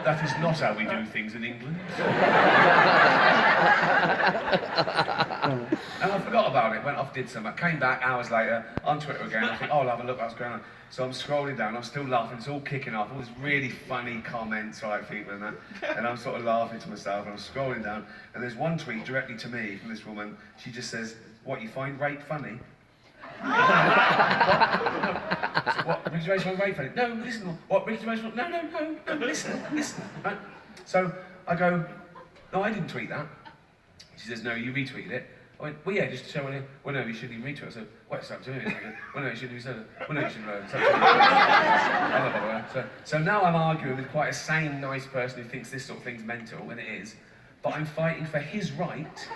That is not how we do things in England. And I forgot about it, went off, did something, came back hours later, on Twitter again, I think, oh, I'll have a look what's going on. So I'm scrolling down, I'm still laughing, it's all kicking off, all these really funny comments, right, people and that, and I'm sort of laughing to myself, and I'm scrolling down, and there's one tweet directly to me from this woman, she just says, what, you find rape funny? So, what, Ricki Gervais find rape funny? No, listen, what, Ricki Gervais find, no, listen, right? So I go, no, I didn't tweet that. She says, no, you retweeted it. I went, well, yeah, just to show one. Well, no, you shouldn't even retweet it. So, what, stop doing it? Well, no, you shouldn't even well, no, you shouldn't stop doing it. So now I'm arguing with quite a sane, nice person who thinks this sort of thing's mental, and it is. But I'm fighting for his right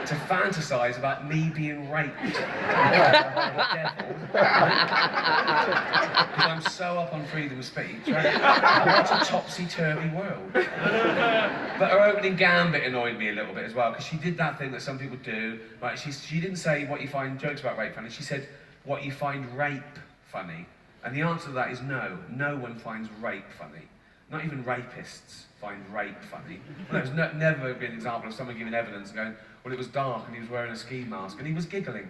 to fantasise about me being raped. Because I'm so up on freedom of speech, right? What a topsy-turvy world. But her opening gambit annoyed me a little bit as well, because she did that thing that some people do, right? She didn't say what you find jokes about rape funny, she said what you find rape funny. And the answer to that is no. No one finds rape funny. Not even rapists find rape funny. Well, there's never been an example of someone giving evidence and going, well, it was dark and he was wearing a ski mask and he was giggling.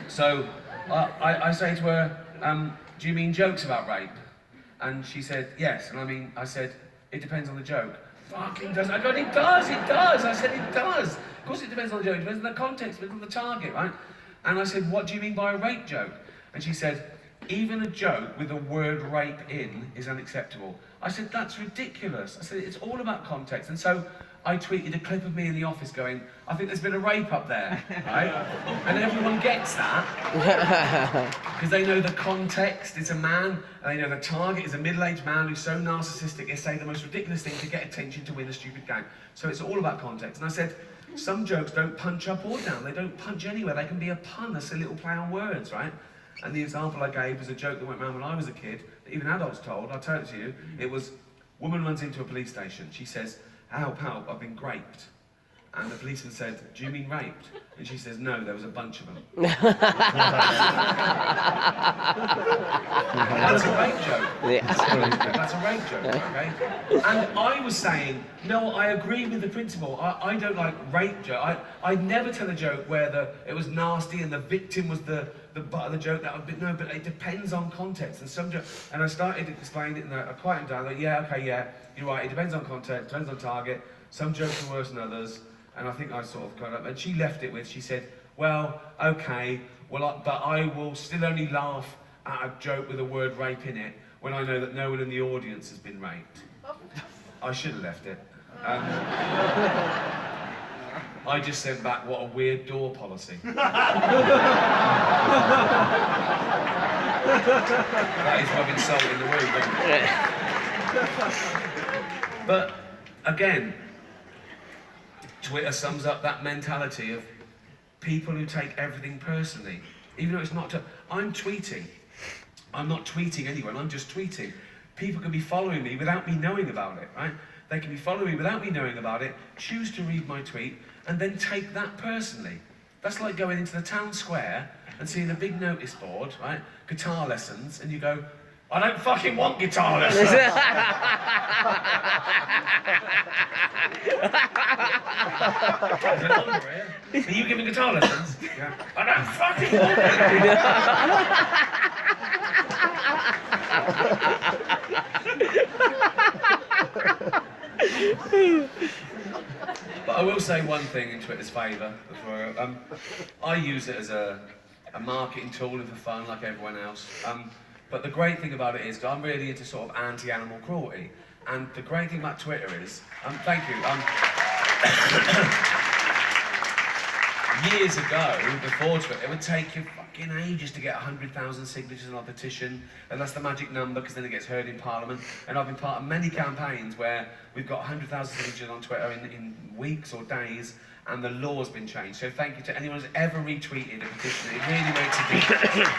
So I say to her, do you mean jokes about rape? And she said, yes. And I said, it depends on the joke. Fucking does. I go, it does. I said, it does. Of course it depends on the joke, it depends on the context, it depends on the target, right? And I said, what do you mean by a rape joke? And she said, even a joke with the word rape in is unacceptable. I said, that's ridiculous. I said, it's all about context. And so I tweeted a clip of me in the office going, I think there's been a rape up there, right? And everyone gets that, because they know the context, it's a man, and they know the target is a middle-aged man who's so narcissistic, they say the most ridiculous thing to get attention to win a stupid game. So it's all about context. And I said, some jokes don't punch up or down, they don't punch anywhere, they can be a pun, a silly little play on words, right? And the example I gave was a joke that went around when I was a kid, that even adults told. I'll tell it to you. It was, woman runs into a police station. She says, help, I've been raped. And the policeman said, do you mean raped? And she says, no, there was a bunch of them. That's a rape joke. That's a rape joke, okay? And I was saying, no, I agree with the principle. I don't like rape joke. I'd never tell a joke where it was nasty and the victim was the butt of the joke. That would be, no, but it depends on context. And some joke, and I started explaining it, and I quieted down, like, yeah, okay, yeah, you're right, it depends on context, depends on target. Some jokes are worse than others. And I think I sort of got up, and she left it with, she said, well, okay, but I will still only laugh at a joke with the word rape in it when I know that no one in the audience has been raped. I should have left it. I just sent back, what a weird door policy. That is rubbing salt in the wound. But, again, Twitter sums up that mentality of people who take everything personally. Even though it's not I'm tweeting. I'm not tweeting anyone, I'm just tweeting. People can be following me without me knowing about it, right? They can be following me without me knowing about it, choose to read my tweet, and then take that personally. That's like going into the town square and seeing a big notice board, right? Guitar lessons, and you go, I don't fucking want guitar lessons. Are you giving guitar lessons? Yeah. I don't fucking want it. But I will say one thing in Twitter's favour. I use it as a marketing tool and for fun, like everyone else. But the great thing about it is, I'm really into sort of anti-animal cruelty. And the great thing about Twitter is, thank you. Years ago, before Twitter, it would take you fucking ages to get 100,000 signatures on a petition, and that's the magic number because then it gets heard in Parliament. And I've been part of many campaigns where we've got 100,000 signatures on Twitter in weeks or days, and the law's been changed. So thank you to anyone who's ever retweeted a petition. It really makes a difference.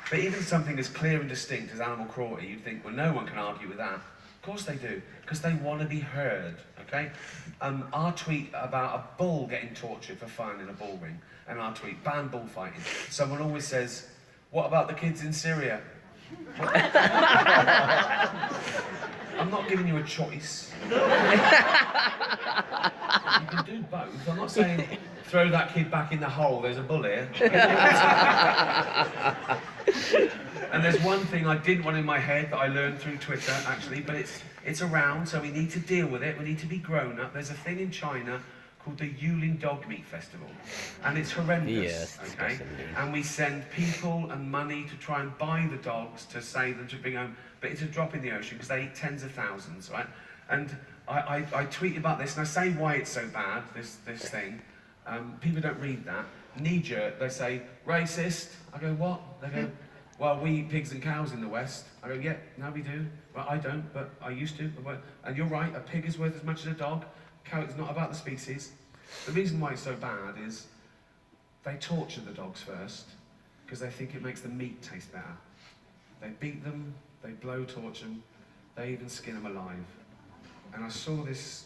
But even something as clear and distinct as animal cruelty, you'd think, well, no one can argue with that. Of course they do, because they want to be heard, okay? Our tweet about a bull getting tortured for fun in a bull ring, and our tweet, ban bullfighting. Someone always says, what about the kids in Syria? I'm not giving you a choice. You can do both. I'm not saying throw that kid back in the hole, there's a bull here. And there's one thing I didn't want in my head that I learned through Twitter, actually, but it's around, so we need to deal with it. We need to be grown up. There's a thing in China called the Yulin Dog Meat Festival, and it's horrendous, yes, okay? And we send people and money to try and buy the dogs to save them to bring home, but it's a drop in the ocean because they eat tens of thousands, right? And I tweet about this, and I say why it's so bad, this thing. People don't read that. Knee-jerk, they say, racist. I go, what? They go, well, we eat pigs and cows in the West. I go, yeah, no, we do. Well, I don't, but I used to. And you're right, a pig is worth as much as a dog. Cow is not about the species. The reason why it's so bad is they torture the dogs first because they think it makes the meat taste better. They beat them, they blow torch them, they even skin them alive. And I saw this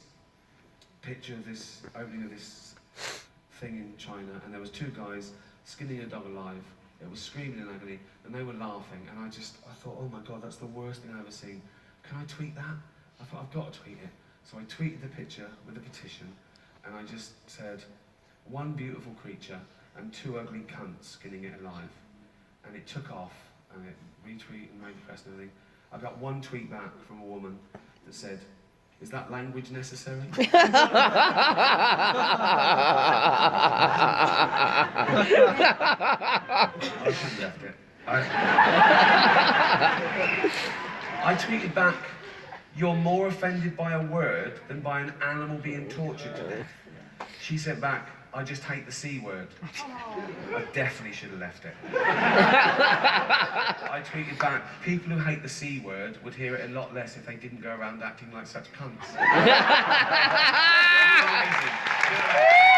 picture of this opening of this thing in China, and there was two guys skinning a dog alive. It was screaming in agony, and they were laughing, and I thought, oh my God, that's the worst thing I've ever seen. Can I tweet that? I thought, I've got to tweet it. So I tweeted the picture with a petition, and I just said, one beautiful creature and two ugly cunts skinning it alive. And it took off, and it retweeted and made press and everything. I got one tweet back from a woman that said, is that language necessary? I should have left it. I tweeted back, you're more offended by a word than by an animal being tortured to death. She said back, I just hate the C word. I definitely should have left it. I tweeted back, people who hate the C word would hear it a lot less if they didn't go around acting like such cunts. Amazing.